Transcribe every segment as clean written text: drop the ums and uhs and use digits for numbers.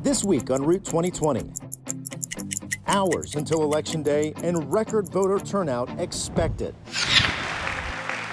This week on Route 2020. Hours until Election Day and record voter turnout expected.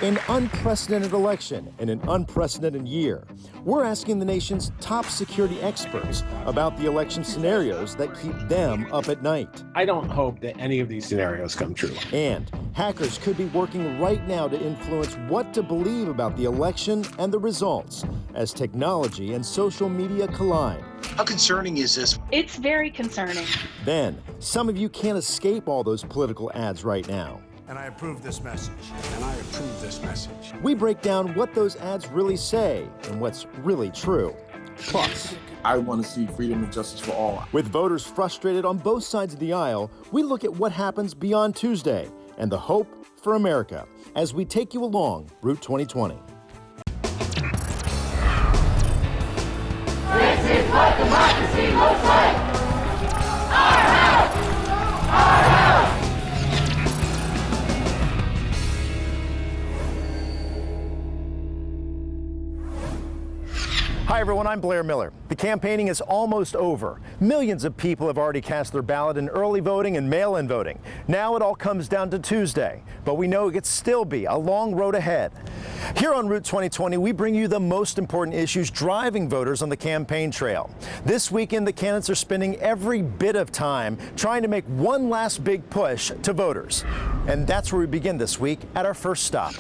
An unprecedented election in an unprecedented year. We're asking the nation's top security experts about the election scenarios that keep them up at night. I don't hope that any of these scenarios come true. And hackers could be working right now to influence what to believe about the election and the results as technology and social media collide. How concerning is this? It's very concerning. Then, some of you can't escape all those political ads right now. And I approve this message. And I approve this message. We break down what those ads really say and what's really true. Plus, I want to see freedom and justice for all. With voters frustrated on both sides of the aisle, we look at what happens beyond Tuesday and the hope for America as we take you along Route 2020. This is what democracy looks like. Our house! Our house! Hi everyone, I'm Blair Miller. The campaigning is almost over. Millions of people have already cast their ballot in early voting and mail-in voting. Now it all comes down to Tuesday, but we know it could still be a long road ahead. Here on Route 2020, we bring you the most important issues driving voters on the campaign trail. This weekend, the candidates are spending every bit of time trying to make one last big push to voters. And that's where we begin this week at our first stop.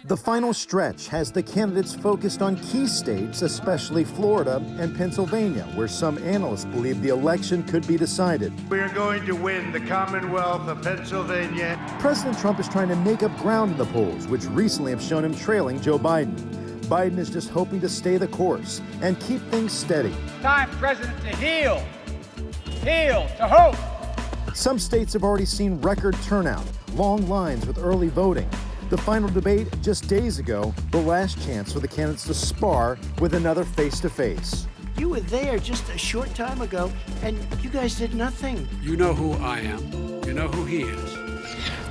The final stretch has the candidates focused on key states, especially Florida and Pennsylvania, where some analysts believe the election could be decided. We are going to win the Commonwealth of Pennsylvania. President Trump is trying to make up ground in the polls, which recently have shown him trailing Joe Biden. Biden is just hoping to stay the course and keep things steady. Time, President, to heal, to hope. Some states have already seen record turnout, long lines with early voting. The final debate just days ago, the last chance for the candidates to spar with another face-to-face. You were there just a short time ago, and you guys did nothing. You know who I am. You know who he is.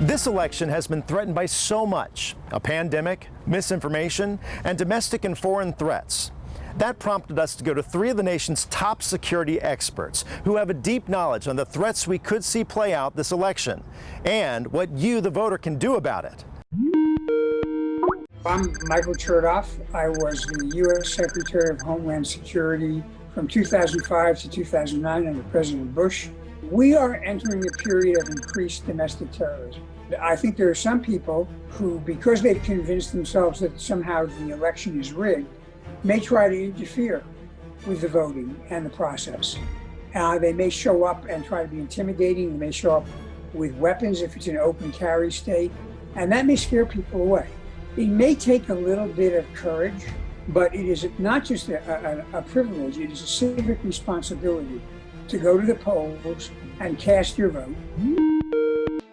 This election has been threatened by so much: a pandemic, misinformation, and domestic and foreign threats. That prompted us to go to three of the nation's top security experts who have a deep knowledge on the threats we could see play out this election and what you, the voter, can do about it. I'm Michael Chertoff. I was the U.S. Secretary of Homeland Security from 2005 to 2009 under President Bush. We are entering a period of increased domestic terrorism. I think there are some people who, because they've convinced themselves that somehow the election is rigged, may try to interfere with the voting and the process. They may show up and try to be intimidating. They may show up with weapons if it's an open carry state, and that may scare people away. It may take a little bit of courage, but it is not just a privilege, it is a civic responsibility to go to the polls and cast your vote.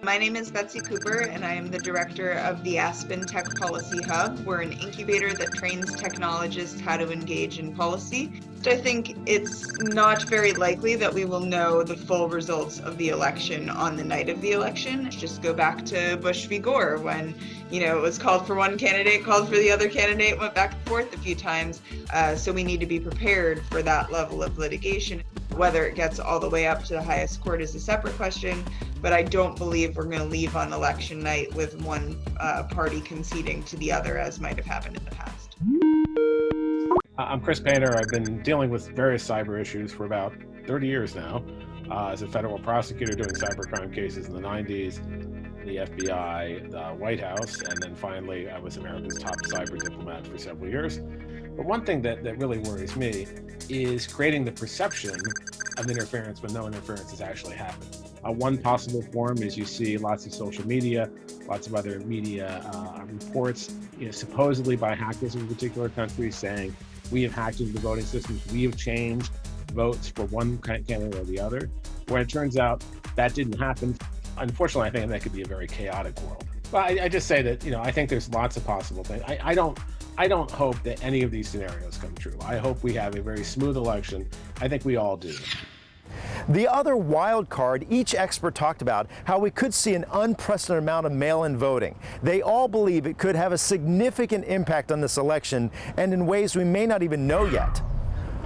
My name is Betsy Cooper, and I am the director of the Aspen Tech Policy Hub. We're an incubator that trains technologists how to engage in policy. I think it's not very likely that we will know the full results of the election on the night of the election. Just go back to Bush v. Gore when, it was called for one candidate, called for the other candidate, went back and forth a few times. So we need to be prepared for that level of litigation. Whether it gets all the way up to the highest court is a separate question, but I don't believe we're going to leave on election night with one party conceding to the other, as might have happened in the past. I'm Chris Painter. I've been dealing with various cyber issues for about 30 years now. As a federal prosecutor doing cybercrime cases in the 90s, the FBI, the White House, and then finally I was America's top cyber diplomat for several years. But one thing that really worries me is creating the perception of interference when no interference has actually happened. One possible form is you see lots of social media, lots of other media reports, supposedly by hackers in particular countries saying, we have hacked into the voting systems, we have changed votes for one candidate or the other, when it turns out that didn't happen. Unfortunately, I think that could be a very chaotic world. But I just say that, I think there's lots of possible things. I don't hope that any of these scenarios come true. I hope we have a very smooth election. I think we all do. The other wild card, each expert talked about how we could see an unprecedented amount of mail-in voting. They all believe it could have a significant impact on this election and in ways we may not even know yet.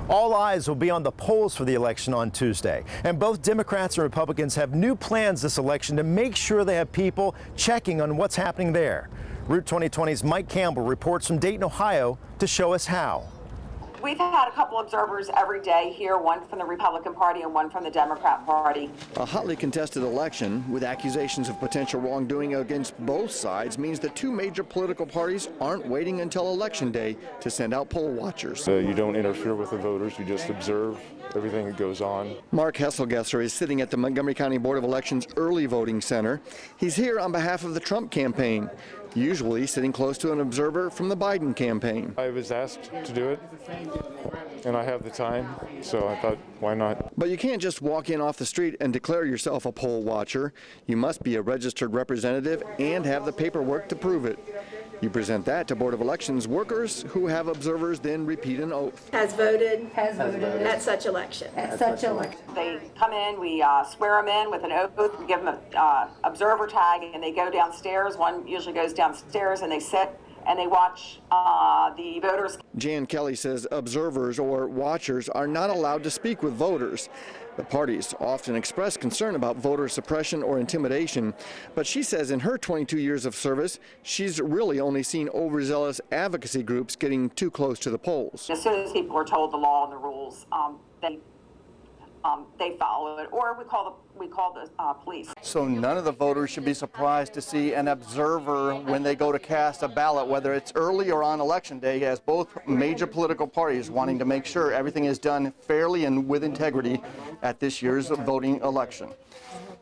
All eyes will be on the polls for the election on Tuesday, and both Democrats and Republicans have new plans this election to make sure they have people checking on what's happening there. Route 2020's Mike Campbell reports from Dayton, Ohio to show us how. We've had a couple observers every day here, one from the Republican Party and one from the Democrat Party. A hotly contested election with accusations of potential wrongdoing against both sides means the two major political parties aren't waiting until Election Day to send out poll watchers. You don't interfere with the voters, you just observe everything that goes on. Mark Hesselgesser is sitting at the Montgomery County Board of Elections Early Voting Center. He's here on behalf of the Trump campaign, usually sitting close to an observer from the Biden campaign. I was asked to do it, and I have the time, so I thought, why not? But you can't just walk in off the street and declare yourself a poll watcher. You must be a registered representative and have the paperwork to prove it. You present that to Board of Elections workers who have observers then repeat an oath. Has voted at such election. They come in, we swear them in with an oath, we give them an observer tag, and they go downstairs. One usually goes downstairs and they sit and they watch the voters. Jan Kelly says observers or watchers are not allowed to speak with voters. The parties often express concern about voter suppression or intimidation, but she says in her 22 years of service, she's really only seen overzealous advocacy groups getting too close to the polls. As soon as people are told the law and the rules, they follow it, or we call the police. So none of the voters should be surprised to see an observer when they go to cast a ballot, whether it's early or on Election Day, as both major political parties wanting to make sure everything is done fairly and with integrity at this year's voting election.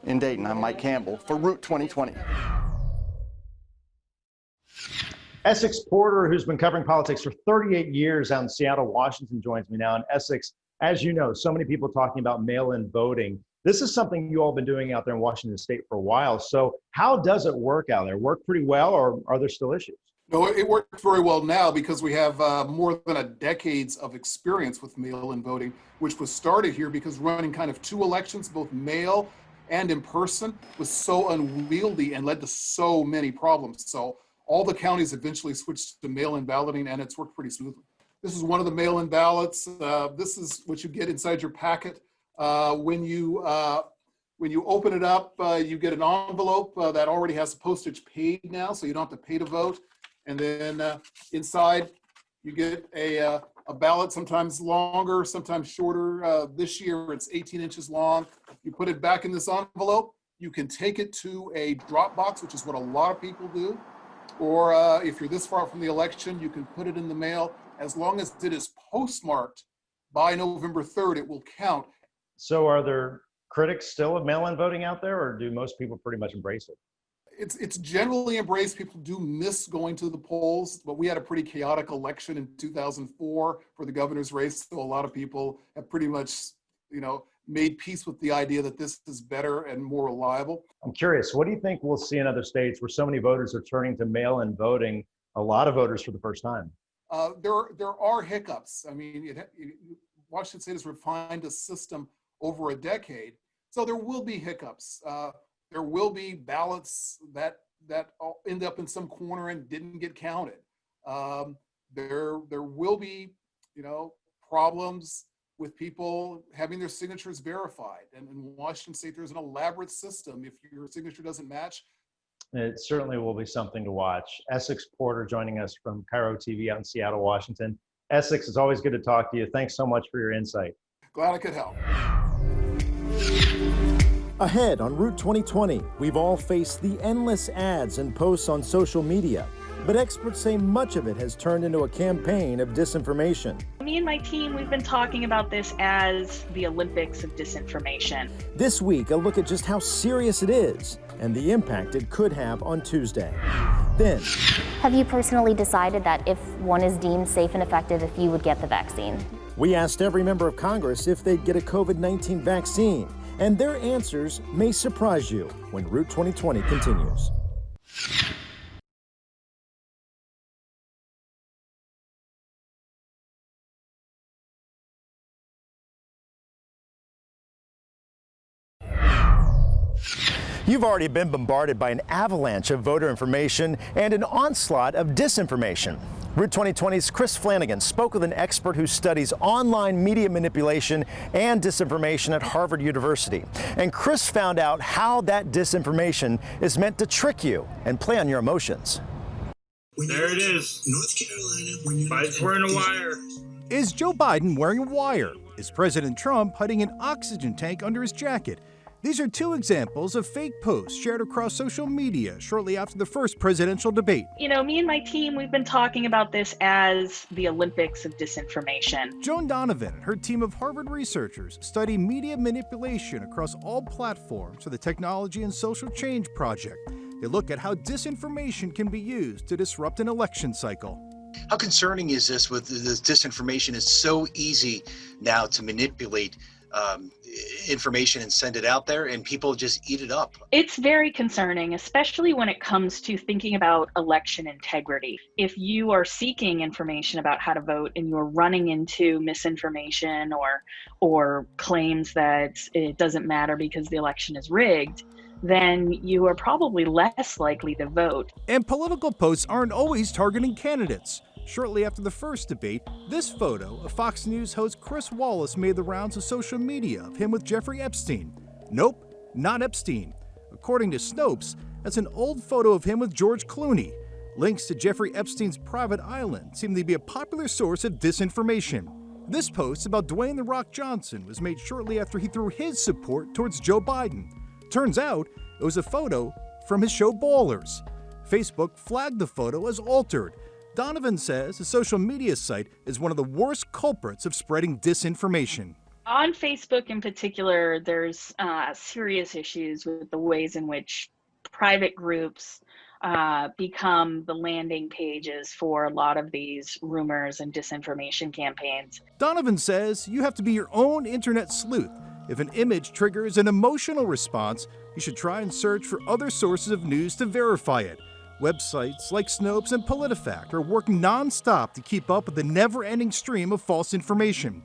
In Dayton, I'm Mike Campbell for Route 2020. Essex Porter, who's been covering politics for 38 years out in Seattle, Washington, joins me now. In Essex, as you know, so many people talking about mail-in voting. This is something you all been doing out there in Washington State for a while. So how does it work out there? Work pretty well, or are there still issues? No, it works very well now because we have more than a decades of experience with mail-in voting, which was started here because running kind of two elections, both mail and in person, was so unwieldy and led to so many problems. So all the counties eventually switched to mail-in balloting, and it's worked pretty smoothly. This is one of the mail-in ballots. This is what you get inside your packet. When you open it up, you get an envelope that already has postage paid now, so you don't have to pay to vote. And then inside, you get a ballot, sometimes longer, sometimes shorter. This year, it's 18 inches long. You put it back in this envelope. You can take it to a drop box, which is what a lot of people do. Or if you're this far from the election, you can put it in the mail. As long as it is postmarked by November 3rd, it will count. So are there critics still of mail-in voting out there, or do most people pretty much embrace it? It's generally embraced. People do miss going to the polls, but we had a pretty chaotic election in 2004 for the governor's race. So a lot of people have pretty much, made peace with the idea that this is better and more reliable. I'm curious, what do you think we'll see in other states where so many voters are turning to mail-in voting, a lot of voters for the first time? There are hiccups. I mean, Washington State has refined a system over a decade, so there will be hiccups. There will be ballots that end up in some corner and didn't get counted. There will be, problems with people having their signatures verified. And in Washington State, there's an elaborate system. If your signature doesn't match, it certainly will be something to watch. Essex Porter joining us from Cairo TV out in Seattle, Washington. Essex, it's always good to talk to you. Thanks so much for your insight. Glad I could help. Ahead on Route 2020, we've all faced the endless ads and posts on social media, but experts say much of it has turned into a campaign of disinformation. Me and my team, we've been talking about this as the Olympics of disinformation. This week, a look at just how serious it is and the impact it could have on Tuesday. Then, have you personally decided that if one is deemed safe and effective, if you would get the vaccine? We asked every member of Congress if they'd get a COVID-19 vaccine, and their answers may surprise you when Route 2020 continues. You've already been bombarded by an avalanche of voter information and an onslaught of disinformation. Route 2020's Chris Flanagan spoke with an expert who studies online media manipulation and disinformation at Harvard University. And Chris found out how that disinformation is meant to trick you and play on your emotions. There it is. North Carolina. Biden's wearing a wire. Is Joe Biden wearing a wire? Is President Trump hiding an oxygen tank under his jacket? These are two examples of fake posts shared across social media shortly after the first presidential debate. You know, me and my team, we've been talking about this as the Olympics of disinformation. Joan Donovan and her team of Harvard researchers study media manipulation across all platforms for the Technology and Social Change Project. They look at how disinformation can be used to disrupt an election cycle. How concerning is this with this disinformation? It's so easy now to manipulate information and send it out there, and people just eat it up. It's very concerning, especially when it comes to thinking about election integrity. If you are seeking information about how to vote and you're running into misinformation or claims that it doesn't matter because the election is rigged, then you are probably less likely to vote. And political posts aren't always targeting candidates. Shortly after the first debate, this photo of Fox News host Chris Wallace made the rounds of social media of him with Jeffrey Epstein. Nope, not Epstein. According to Snopes, that's an old photo of him with George Clooney. Links to Jeffrey Epstein's private island seem to be a popular source of disinformation. This post about Dwayne "The Rock" Johnson was made shortly after he threw his support towards Joe Biden. Turns out, it was a photo from his show Ballers. Facebook flagged the photo as altered. Donovan says the social media site is one of the worst culprits of spreading disinformation. On Facebook in particular, there's serious issues with the ways in which private groups become the landing pages for a lot of these rumors and disinformation campaigns. Donovan says you have to be your own internet sleuth. If an image triggers an emotional response, you should try and search for other sources of news to verify it. Websites like Snopes and PolitiFact are working non-stop to keep up with the never-ending stream of false information.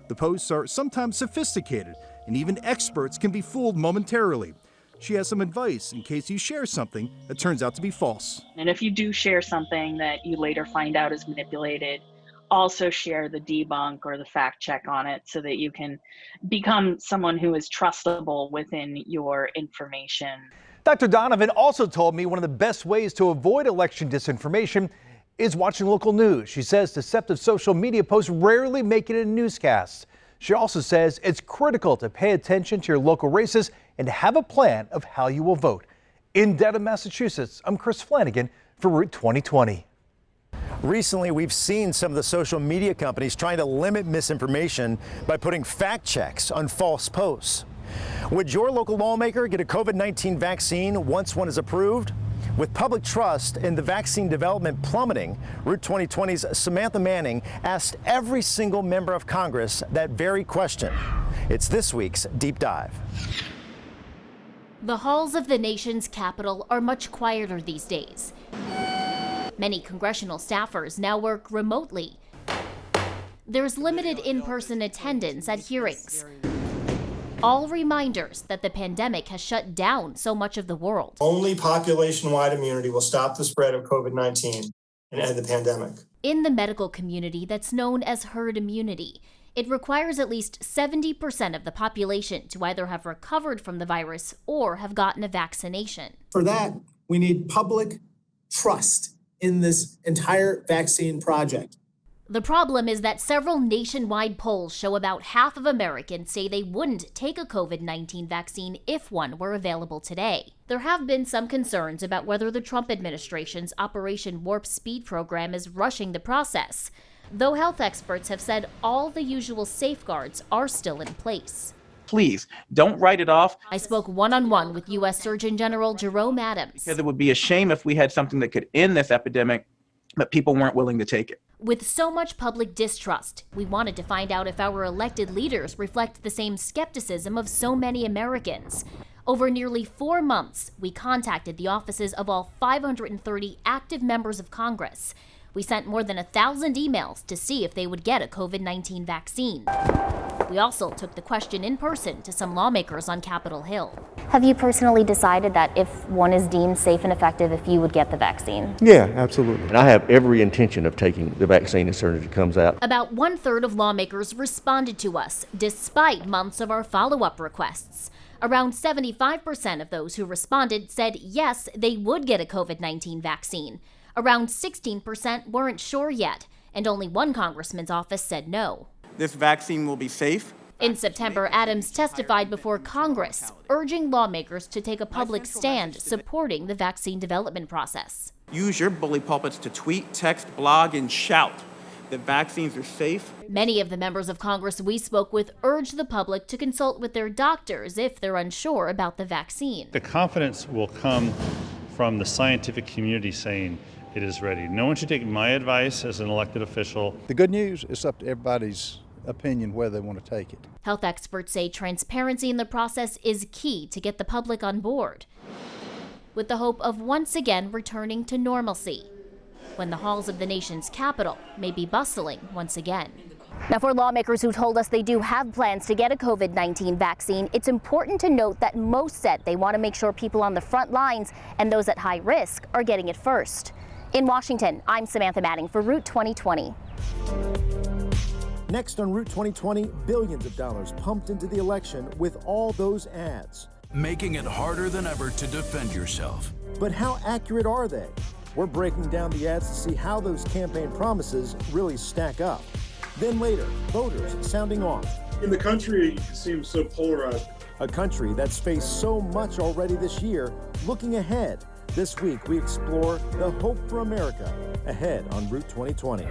The posts are sometimes sophisticated, and even experts can be fooled momentarily. She has some advice in case you share something that turns out to be false. And if you do share something that you later find out is manipulated, also share the debunk or the fact check on it so that you can become someone who is trustable within your information. Dr. Donovan also told me one of the best ways to avoid election disinformation is watching local news. She says deceptive social media posts rarely make it in newscasts. She also says it's critical to pay attention to your local races and to have a plan of how you will vote. In Dedham, Massachusetts, I'm Chris Flanagan for Route 2020. Recently, we've seen some of the social media companies trying to limit misinformation by putting fact checks on false posts. Would your local lawmaker get a COVID-19 vaccine once one is approved? With public trust in the vaccine development plummeting, Route 2020's Samantha Manning asked every single member of Congress that very question. It's this week's Deep Dive. The halls of the nation's capital are much quieter these days. Many congressional staffers now work remotely. There's limited in-person attendance at hearings. All reminders that the pandemic has shut down so much of the world. Only population-wide immunity will stop the spread of COVID-19 and end the pandemic. In the medical community, that's known as herd immunity. It requires at least 70% of the population to either have recovered from the virus or have gotten a vaccination. For that, we need public trust in this entire vaccine project. The problem is that several nationwide polls show about half of Americans say they wouldn't take a COVID-19 vaccine if one were available today. There have been some concerns about whether the Trump administration's Operation Warp Speed program is rushing the process, though health experts have said all the usual safeguards are still in place. Please, don't write it off. I spoke one-on-one with U.S. Surgeon General Jerome Adams. Because it would be a shame if we had something that could end this epidemic, but people weren't willing to take it. With so much public distrust, we wanted to find out if our elected leaders reflect the same skepticism of so many Americans. Over nearly 4 months, we contacted the offices of all 530 active members of Congress. We sent more than 1,000 emails to see if they would get a COVID-19 vaccine. We also took the question in person to some lawmakers on Capitol Hill. Have you personally decided that if one is deemed safe and effective, if you would get the vaccine? Yeah, absolutely. And I have every intention of taking the vaccine as soon as it comes out. About 1/3 of lawmakers responded to us, despite months of our follow-up requests. Around 75% of those who responded said yes, they would get a COVID-19 vaccine. Around 16% weren't sure yet, and only one congressman's office said no. This vaccine will be safe. In September, Adams testified before Congress, urging lawmakers to take a public stand supporting the vaccine development process. Use your bully pulpits to tweet, text, blog, and shout that vaccines are safe. Many of the members of Congress we spoke with urged the public to consult with their doctors if they're unsure about the vaccine. The confidence will come from the scientific community saying it is ready. No one should take my advice as an elected official. The good news is up to everybody's opinion whether they want to take it. Health experts say transparency in the process is key to get the public on board, with the hope of once again returning to normalcy, when the halls of the nation's capital may be bustling once again. Now, for lawmakers who told us they do have plans to get a COVID-19 vaccine, it's important to note that most said they want to make sure people on the front lines and those at high risk are getting it first. In Washington, I'm Samantha Manning for Route 2020. Next on Route 2020, billions of dollars pumped into the election with all those ads. Making it harder than ever to defend yourself. But how accurate are they? We're breaking down the ads to see how those campaign promises really stack up. Then later, voters sounding off. In the country, it seems so polarized. A country that's faced so much already this year, looking ahead. This week, we explore the hope for America ahead on Route 2020.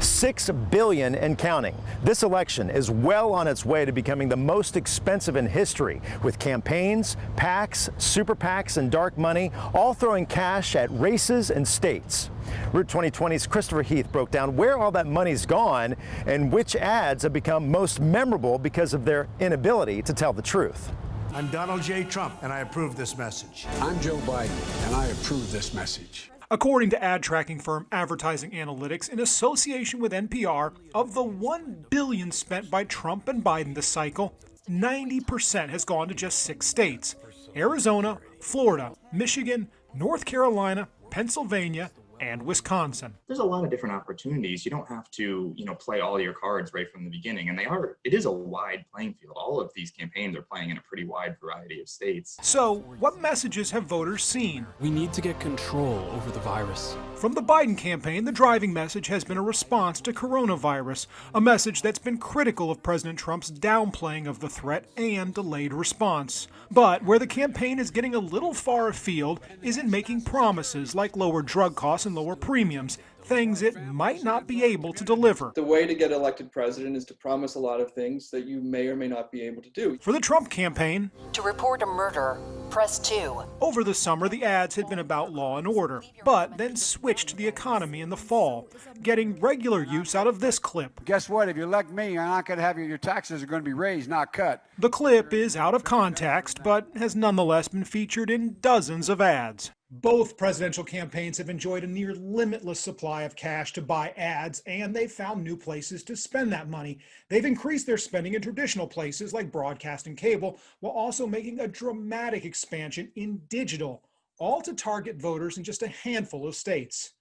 $6 billion and counting. This election is well on its way to becoming the most expensive in history, with campaigns, PACs, super PACs, and dark money all throwing cash at races and states. Route 2020's Christopher Heath broke down where all that money's gone and which ads have become most memorable because of their inability to tell the truth. I'm Donald J. Trump, and I approve this message. I'm Joe Biden, and I approve this message. According to ad tracking firm Advertising Analytics, in association with NPR, of the $1 billion spent by Trump and Biden this cycle, 90% has gone to just 6 states: Arizona, Florida, Michigan, North Carolina, Pennsylvania, and Wisconsin. There's a lot of different opportunities. You don't have to, play all your cards right from the beginning. And it is a wide playing field. All of these campaigns are playing in a pretty wide variety of states. So, what messages have voters seen? We need to get control over the virus. From the Biden campaign, the driving message has been a response to coronavirus, a message that's been critical of President Trump's downplaying of the threat and delayed response. But where the campaign is getting a little far afield is in making promises like lower drug costs and lower premiums, things it might not be able to deliver. The way to get elected president is to promise a lot of things that you may or may not be able to do. For the Trump campaign, to report a murder, press 2. Over the summer, the ads had been about law and order, but then switched to the economy in the fall, getting regular use out of this clip. Guess what? If you elect me, you're not going to have your taxes are going to be raised, not cut. The clip is out of context, but has nonetheless been featured in dozens of ads. Both presidential campaigns have enjoyed a near limitless supply of cash to buy ads, and they've found new places to spend that money. They've increased their spending in traditional places like broadcast and cable, while also making a dramatic expansion in digital, all to target voters in just a handful of states.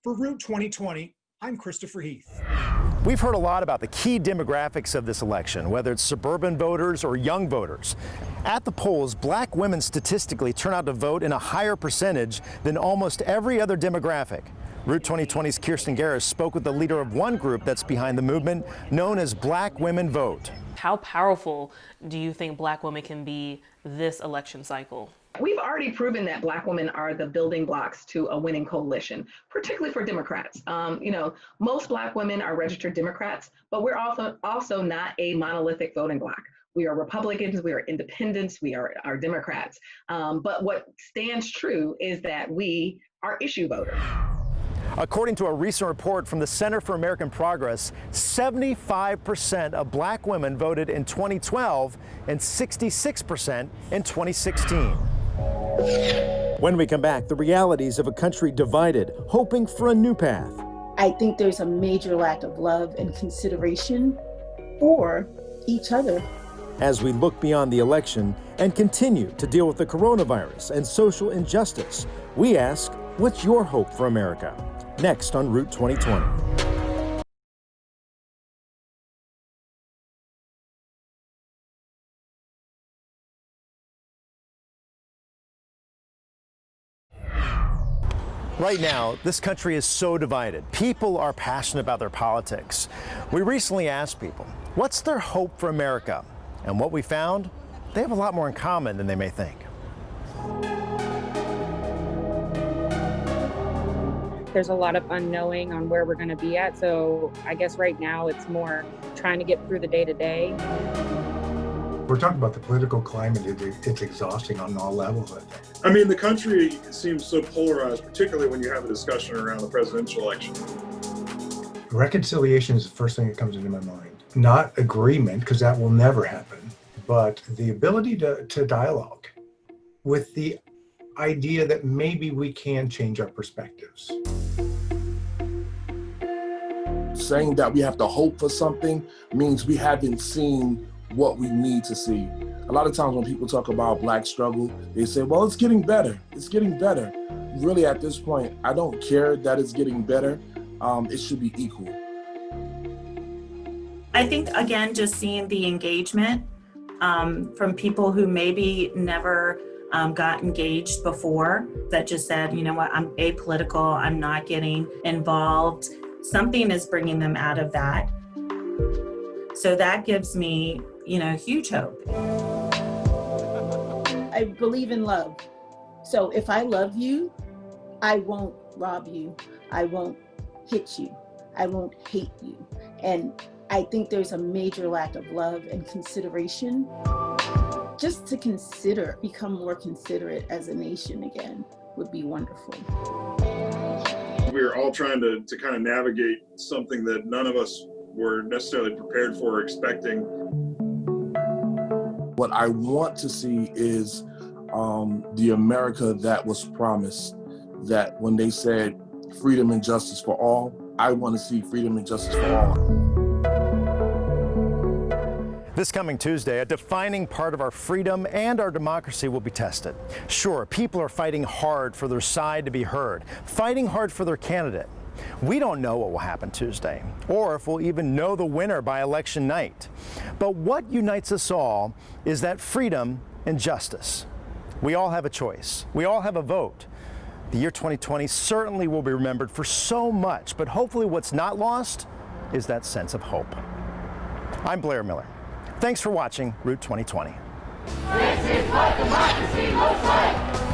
For Route 2020, I'm Christopher Heath. We've heard a lot about the key demographics of this election, whether it's suburban voters or young voters. At the polls, black women statistically turn out to vote in a higher percentage than almost every other demographic. Route 2020's Kirsten Garris spoke with the leader of one group that's behind the movement, known as Black Women Vote. How powerful do you think black women can be this election cycle? We've already proven that black women are the building blocks to a winning coalition, particularly for Democrats. Most black women are registered Democrats, but we're also not a monolithic voting bloc. We are Republicans, we are independents, we are Democrats. But what stands true is that we are issue voters. According to a recent report from the Center for American Progress, 75% of black women voted in 2012 and 66% in 2016. When we come back, the realities of a country divided, hoping for a new path. I think there's a major lack of love and consideration for each other. As we look beyond the election and continue to deal with the coronavirus and social injustice, we ask, what's your hope for America? Next on Route 2020. Right now, this country is so divided. People are passionate about their politics. We recently asked people, what's their hope for America? And what we found, they have a lot more in common than they may think. There's a lot of unknowing on where we're going to be at. So I guess right now it's more trying to get through the day to day. We're talking about the political climate. It's exhausting on all levels, I think. I mean, the country seems so polarized, particularly when you have a discussion around the presidential election. Reconciliation is the first thing that comes into my mind. Not agreement, because that will never happen, but the ability to dialogue with the idea that maybe we can change our perspectives. Saying that we have to hope for something means we haven't seen what we need to see. A lot of times when people talk about Black struggle, they say, well, it's getting better. It's getting better. Really, at this point, I don't care that it's getting better. It should be equal. I think, again, just seeing the engagement from people who maybe never got engaged before, that just said, you know what, I'm apolitical, I'm not getting involved. Something is bringing them out of that. So that gives me, huge hope. I believe in love. So if I love you, I won't rob you. I won't hit you. I won't hate you. And I think there's a major lack of love and consideration. Just to consider, become more considerate as a nation again would be wonderful. We're all trying to kind of navigate something that none of us were necessarily prepared for or expecting. What I want to see is the America that was promised, that when they said freedom and justice for all, I want to see freedom and justice for all. This coming Tuesday, a defining part of our freedom and our democracy will be tested. Sure, people are fighting hard for their side to be heard, fighting hard for their candidate. We don't know what will happen Tuesday, or if we'll even know the winner by election night. But what unites us all is that freedom and justice. We all have a choice. We all have a vote. The year 2020 certainly will be remembered for so much, but hopefully what's not lost is that sense of hope. I'm Blair Miller. Thanks for watching Route 2020. This is what democracy looks like.